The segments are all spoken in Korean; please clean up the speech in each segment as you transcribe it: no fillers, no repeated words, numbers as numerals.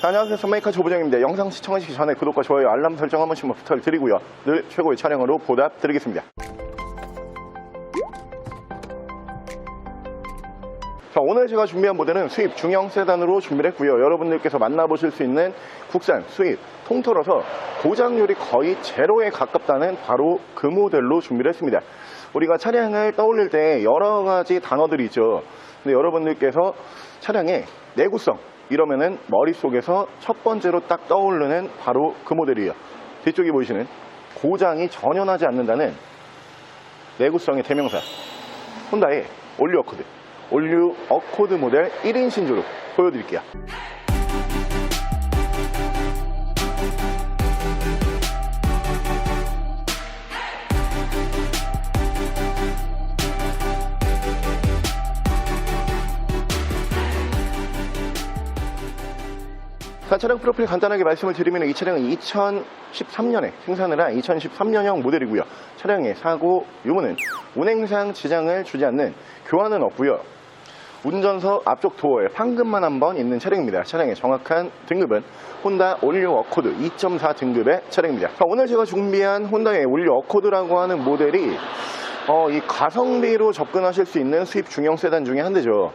안녕하세요. 선메이커 조부장입니다. 영상 시청하시기 전에 구독과 좋아요, 알람 설정 한 번씩만 부탁드리고요. 늘 최고의 촬영으로 보답드리겠습니다. 자, 오늘 제가 준비한 모델은 수입 중형 세단으로 준비를 했고요. 여러분들께서 만나보실 수 있는 국산 수입 통틀어서 고장률이 거의 제로에 가깝다는 바로 그 모델로 준비를 했습니다. 우리가 차량을 떠올릴 때 여러 가지 단어들이 있죠. 근데 여러분들께서 차량의 내구성 이러면은 머릿속에서 첫 번째로 딱 떠오르는 바로 그 모델이에요. 뒤쪽에 보이시는 고장이 전혀 나지 않는다는 내구성의 대명사, 혼다의 올류 어코드, 올류 어코드 모델 1인 신조로 보여드릴게요. 자, 차량 프로필 간단하게 말씀을 드리면 이 차량은 2013년에 생산을 한 2013년형 모델이고요. 차량의 사고 유무는 운행상 지장을 주지 않는 교환은 없고요. 운전석 앞쪽 도어에 황금만 한번 있는 차량입니다. 차량의 정확한 등급은 혼다 올류 어코드 2.4 등급의 차량입니다. 자, 오늘 제가 준비한 혼다의 올류 어코드라고 하는 모델이 이 가성비로 접근하실 수 있는 수입 중형 세단 중에 한 대죠.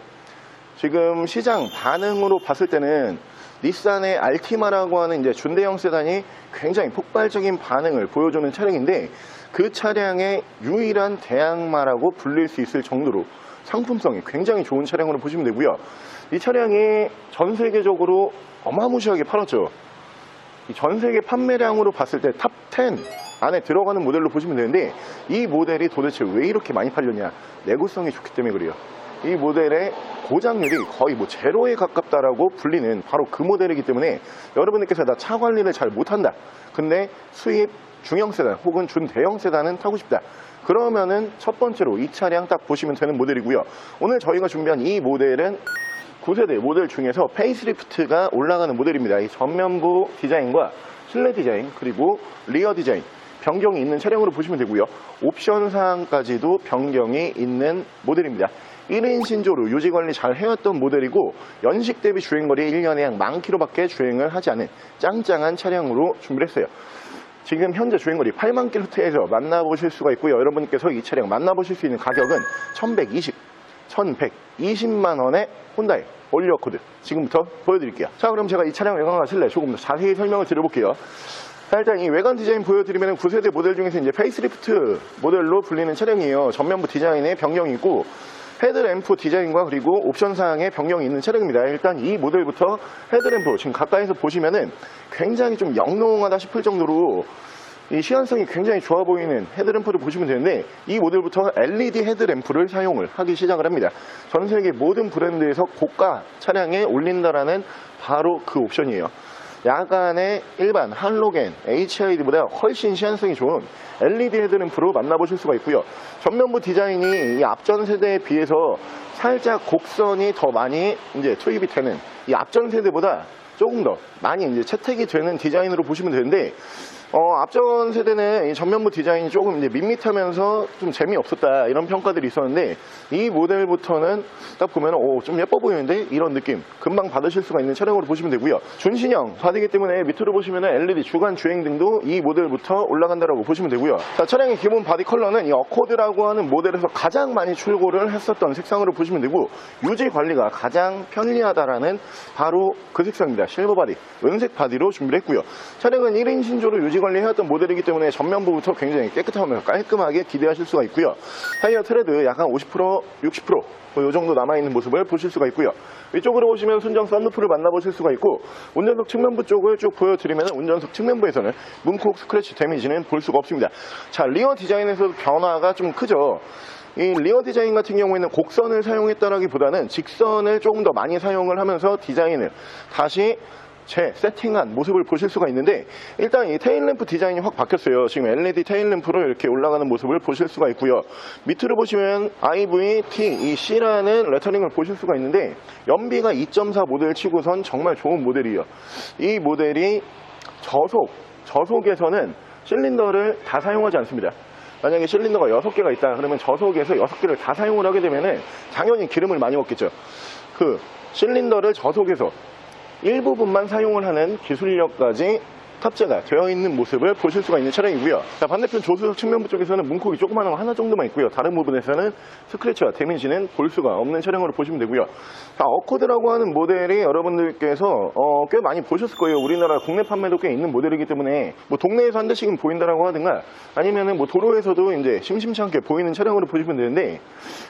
지금 시장 반응으로 봤을 때는 닛산의 알티마라고 하는 이제 준대형 세단이 굉장히 폭발적인 반응을 보여주는 차량인데, 그 차량의 유일한 대항마라고 불릴 수 있을 정도로 상품성이 굉장히 좋은 차량으로 보시면 되고요. 이 차량이 전 세계적으로 어마무시하게 팔았죠. 전 세계 판매량으로 봤을 때 탑 10 안에 들어가는 모델로 보시면 되는데, 이 모델이 도대체 왜 이렇게 많이 팔렸냐? 내구성이 좋기 때문에 그래요. 이 모델의 고장률이 거의 제로에 가깝다라고 불리는 바로 그 모델이기 때문에 여러분들께서 나 차 관리를 잘 못한다, 근데 수입 중형 세단 혹은 준대형 세단은 타고 싶다, 그러면은 첫 번째로 이 차량 딱 보시면 되는 모델이고요. 오늘 저희가 준비한 이 모델은 9세대 모델 중에서 페이스리프트가 올라가는 모델입니다. 이 전면부 디자인과 실내 디자인 그리고 리어 디자인 변경이 있는 차량으로 보시면 되고요. 옵션 사항까지도 변경이 있는 모델입니다. 1인 신조로 유지관리 잘 해왔던 모델이고, 연식 대비 주행거리 1년에 약 10,000km밖에 주행을 하지 않은 짱짱한 차량으로 준비를 했어요. 지금 현재 주행거리 80,000km에서 만나보실 수가 있고요. 여러분께서 이 차량 만나보실 수 있는 가격은 1120만 원의 혼다의 올류 어코드 지금부터 보여드릴게요. 자, 그럼 제가 이 차량 외관과 실내 조금 더 자세히 설명을 드려볼게요. 자, 일단 이 외관 디자인 보여드리면 9세대 모델 중에서 이제 페이스리프트 모델로 불리는 차량이에요. 전면부 디자인에 변경이 있고 헤드램프 디자인과 그리고 옵션 사항에 변경이 있는 차량입니다. 일단 이 모델부터 헤드램프 지금 가까이서 보시면은 굉장히 좀 영롱하다 싶을 정도로 이 시안성이 굉장히 좋아 보이는 헤드램프를 보시면 되는데, 이 모델부터 LED 헤드램프를 사용을 하기 시작을 합니다. 전 세계 모든 브랜드에서 고가 차량에 올린다라는 바로 그 옵션이에요. 야간에 일반 할로겐 HID보다 훨씬 시안성이 좋은 LED 헤드램프로 만나보실 수가 있고요. 전면부 디자인이 이 앞전 세대에 비해서 살짝 곡선이 더 많이 이제 투입이 되는, 이 앞전 세대보다 조금 더 많이 이제 채택이 되는 디자인으로 보시면 되는데, 앞전 세대는 이 전면부 디자인이 조금 이제 밋밋하면서 좀 재미없었다 이런 평가들이 있었는데, 이 모델부터는 딱 보면 좀 예뻐 보이는데 이런 느낌 금방 받으실 수가 있는 차량으로 보시면 되고요. 준신형 바디기 때문에 밑으로 보시면 LED 주간 주행등도 이 모델부터 올라간다라고 보시면 되고요. 자, 차량의 기본 바디 컬러는 이 어코드라고 하는 모델에서 가장 많이 출고를 했었던 색상으로 보시면 되고, 유지 관리가 가장 편리하다라는 바로 그 색상입니다. 실버 바디, 은색 바디로 준비를 했고요. 차량은 1인 신조로 유지 관리해왔던 모델이기 때문에 전면부부터 굉장히 깨끗하면서 깔끔하게 기대하실 수가 있고요. 타이어 트레드 약간 50%, 60% 이 정도 남아있는 모습을 보실 수가 있고요. 위쪽으로 보시면 순정 썬루프를 만나보실 수가 있고, 운전석 측면부 쪽을 쭉 보여드리면 운전석 측면부에서는 문콕 스크래치 데미지는 볼 수가 없습니다. 자, 리어 디자인에서도 변화가 좀 크죠. 이 리어 디자인 같은 경우에는 곡선을 사용했다라기보다는 직선을 조금 더 많이 사용을 하면서 디자인을 다시 세팅한 모습을 보실 수가 있는데, 일단 이 테일램프 디자인이 확 바뀌었어요. 지금 LED 테일램프로 이렇게 올라가는 모습을 보실 수가 있고요. 밑으로 보시면 IVT-C라는 레터링을 보실 수가 있는데, 연비가 2.4 모델 치고선 정말 좋은 모델이에요. 이 모델이 저속에서는 실린더를 다 사용하지 않습니다. 만약에 실린더가 6개가 있다 그러면 저속에서 6개를 다 사용을 하게 되면 당연히 기름을 많이 먹겠죠. 그 실린더를 저속에서 일부분만 사용을 하는 기술력까지 탑재가 되어 있는 모습을 보실 수가 있는 차량이고요. 자, 반대편 조수석 측면부 쪽에서는 문콕이 조그마한 거 하나 정도만 있고요. 다른 부분에서는 스크래치와 데미지는 볼 수가 없는 차량으로 보시면 되고요. 자, 어코드라고 하는 모델이 여러분들께서 꽤 많이 보셨을 거예요. 우리나라 국내 판매도 꽤 있는 모델이기 때문에 뭐 동네에서 한 대씩은 보인다라고 하든가 아니면은 뭐 도로에서도 이제 심심치 않게 보이는 차량으로 보시면 되는데,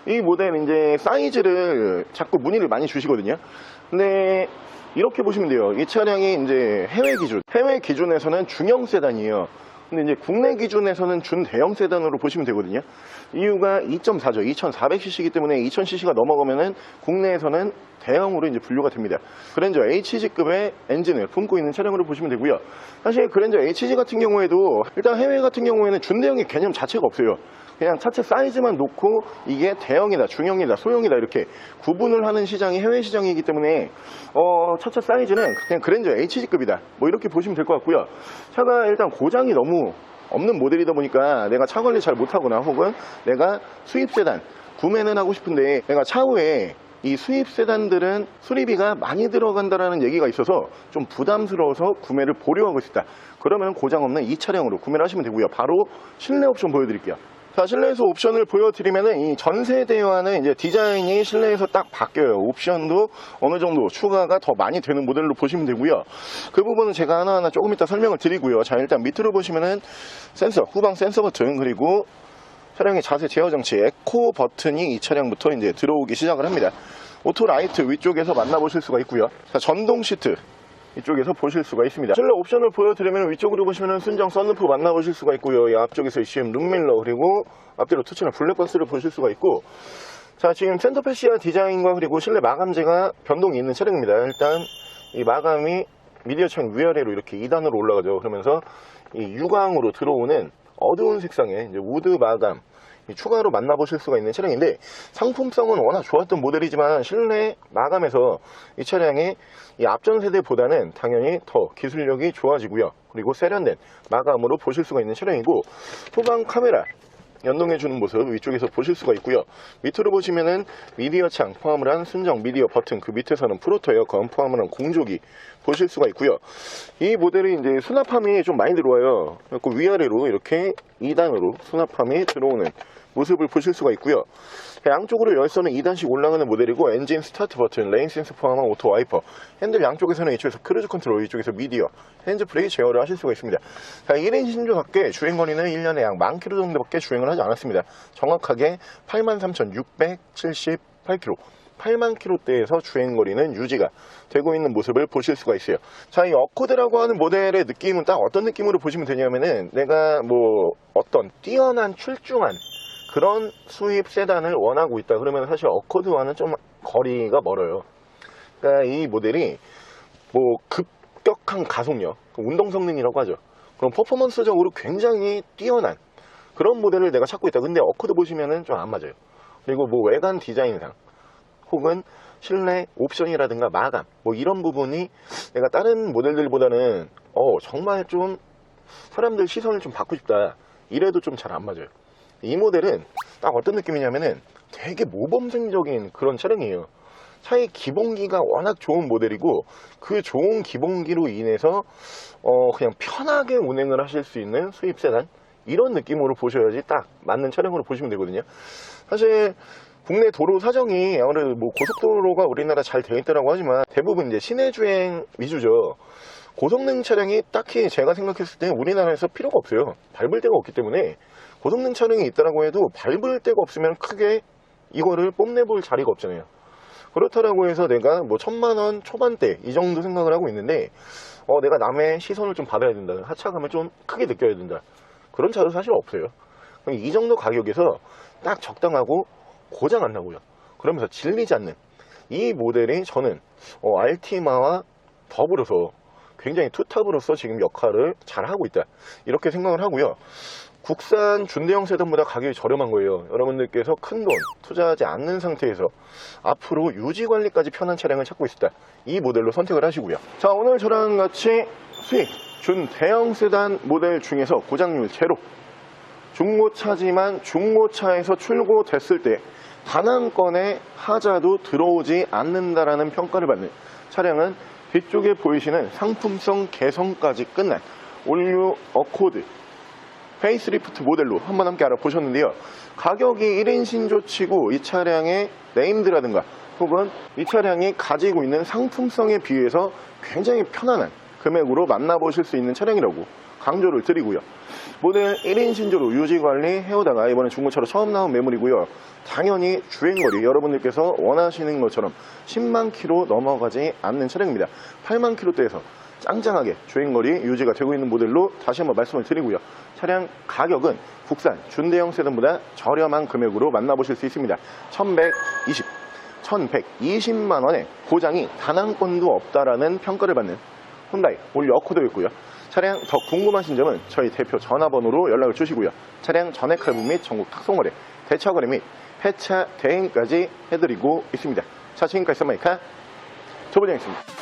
이 모델은 이제 사이즈를 자꾸 문의를 많이 주시거든요. 근데 이렇게 보시면 돼요. 이 차량이 이제 해외 기준에서는 중형 세단이에요. 근데 이제 국내 기준에서는 준대형 세단으로 보시면 되거든요. 이유가 2.4죠. 2400cc이기 때문에 2000cc가 넘어가면은 국내에서는 대형으로 이제 분류가 됩니다. 그랜저 HG급의 엔진을 품고 있는 차량으로 보시면 되고요. 사실 그랜저 HG 같은 경우에도 일단 해외 같은 경우에는 준대형의 개념 자체가 없어요. 그냥 차체 사이즈만 놓고 이게 대형이다, 중형이다, 소형이다 이렇게 구분을 하는 시장이 해외 시장이기 때문에 차체 사이즈는 그냥 그랜저 HG급이다 뭐 이렇게 보시면 될 것 같고요. 차가 일단 고장이 너무 없는 모델이다 보니까 내가 차 관리 잘 못하거나 혹은 내가 수입 세단 구매는 하고 싶은데 내가 차후에 이 수입 세단들은 수리비가 많이 들어간다라는 얘기가 있어서 좀 부담스러워서 구매를 보류하고 있다. 그러면 고장 없는 이 차량으로 구매를 하시면 되고요. 바로 실내 옵션 보여드릴게요. 자, 실내에서 옵션을 보여드리면은 이 전세대와는 이제 디자인이 실내에서 딱 바뀌어요. 옵션도 어느 정도 추가가 더 많이 되는 모델로 보시면 되고요. 그 부분은 제가 하나하나 조금 이따 설명을 드리고요. 자, 일단 밑으로 보시면은 센서, 후방 센서 버튼, 그리고 차량의 자세 제어 장치 에코 버튼이 이 차량부터 이제 들어오기 시작을 합니다. 오토 라이트 위쪽에서 만나보실 수가 있고요. 자, 전동 시트 이쪽에서 보실 수가 있습니다. 실내 옵션을 보여드리면 위쪽으로 보시면 순정 썬루프 만나보실 수가 있고요. 이 앞쪽에서 ECM 룸밀러, 그리고 앞뒤로 투치나 블랙박스를 보실 수가 있고, 자, 지금 센터패시아 디자인과 그리고 실내 마감재가 변동이 있는 차량입니다. 일단 이 마감이 미디어 창 위아래로 이렇게 2단으로 올라가죠. 그러면서 이 유광으로 들어오는 어두운 색상의 이제 우드 마감 추가로 만나보실 수가 있는 차량인데, 상품성은 워낙 좋았던 모델이지만 실내 마감에서 이 차량의 이 앞전 세대보다는 당연히 더 기술력이 좋아지고요. 그리고 세련된 마감으로 보실 수가 있는 차량이고, 후방 카메라 연동해주는 모습 위쪽에서 보실 수가 있고요. 밑으로 보시면은 미디어 창 포함을 한 순정 미디어 버튼, 그 밑에서는 프로토 에어컨 포함을 한 공조기 보실 수가 있고요. 이 모델이 이제 수납함이 좀 많이 들어와요. 그리고 위아래로 이렇게 2단으로 수납함이 들어오는 모습을 보실 수가 있고요. 양쪽으로 열선은 2단씩 올라가는 모델이고, 엔진 스타트 버튼, 레인 센서 포함한 오토 와이퍼, 핸들 양쪽에서는 이쪽에서 크루즈 컨트롤, 이쪽에서 미디어, 핸즈 브레이크 제어를 하실 수가 있습니다. 자, 1인 신조답게 주행거리는 1년에 약 10,000km 정도밖에 주행을 하지 않았습니다. 정확하게 83,678km, 8만 km대에서 주행거리는 유지가 되고 있는 모습을 보실 수가 있어요. 자, 이 어코드라고 하는 모델의 느낌은 딱 어떤 느낌으로 보시면 되냐면은, 내가 뭐 어떤 뛰어난 출중한 그런 수입 세단을 원하고 있다 그러면 사실 어코드와는 좀 거리가 멀어요. 그러니까 이 모델이 뭐 급격한 가속력, 운동 성능이라고 하죠. 그럼 퍼포먼스적으로 굉장히 뛰어난 그런 모델을 내가 찾고 있다. 근데 어코드 보시면은 좀 안 맞아요. 그리고 뭐 외관 디자인상 혹은 실내 옵션이라든가 마감 뭐 이런 부분이 내가 다른 모델들보다는 정말 좀 사람들 시선을 좀 받고 싶다 이래도 좀 잘 안 맞아요. 이 모델은 딱 어떤 느낌이냐면은 되게 모범생적인 그런 차량이에요. 차의 기본기가 워낙 좋은 모델이고, 그 좋은 기본기로 인해서 그냥 편하게 운행을 하실 수 있는 수입 세단, 이런 느낌으로 보셔야지 딱 맞는 차량으로 보시면 되거든요. 사실 국내 도로 사정이 아무래도 뭐 고속도로가 우리나라 잘 되어 있다라고 하지만 대부분 이제 시내 주행 위주죠. 고성능 차량이 딱히 제가 생각했을 때 우리나라에서 필요가 없어요. 밟을 데가 없기 때문에. 고성능 차량이 있다라고 해도 밟을 데가 없으면 크게 이거를 뽐내볼 자리가 없잖아요. 그렇다라고 해서 내가 뭐 1,000만원 초반대 이 정도 생각을 하고 있는데, 내가 남의 시선을 좀 받아야 된다, 하차감을 좀 크게 느껴야 된다, 그런 차도 사실 없어요. 이 정도 가격에서 딱 적당하고 고장 안 나고요, 그러면서 질리지 않는 이 모델이 저는 알티마와 더불어서 굉장히 투탑으로서 지금 역할을 잘 하고 있다, 이렇게 생각을 하고요. 국산 준대형 세단보다 가격이 저렴한 거예요. 여러분들께서 큰 돈 투자하지 않는 상태에서 앞으로 유지관리까지 편한 차량을 찾고 있다, 이 모델로 선택을 하시고요. 자, 오늘 저랑 같이 수입 준대형 세단 모델 중에서 고장률 제로, 중고차지만 중고차에서 출고됐을 때 단 한 건의 하자도 들어오지 않는다라는 평가를 받는 차량은 뒤쪽에 보이시는 상품성 개선까지 끝난 올뉴 어코드 페이스리프트 모델로 한번 함께 알아보셨는데요. 가격이 1인 신조치고 이 차량의 네임드라든가 혹은 이 차량이 가지고 있는 상품성에 비해서 굉장히 편안한 금액으로 만나보실 수 있는 차량이라고 강조를 드리고요. 모델 1인 신조로 유지관리 해오다가 이번에 중고차로 처음 나온 매물이고요. 당연히 주행거리 여러분들께서 원하시는 것처럼 10만 킬로 넘어가지 않는 차량입니다. 8만 킬로대에서 짱짱하게 주행거리 유지가 되고 있는 모델로 다시 한번 말씀을 드리고요. 차량 가격은 국산 준대형 세단보다 저렴한 금액으로 만나보실 수 있습니다. 1120만 원에 고장이 단 한 건도 없다라는 평가를 받는 혼다이 올뉴 어코드였고요. 차량 더 궁금하신 점은 저희 대표 전화번호로 연락을 주시고요. 차량 전액 할부 및 전국 탁송거래, 대차거래 및 폐차 대행까지 해드리고 있습니다. 자, 지금까지 썬마이카 조부장이었습니다.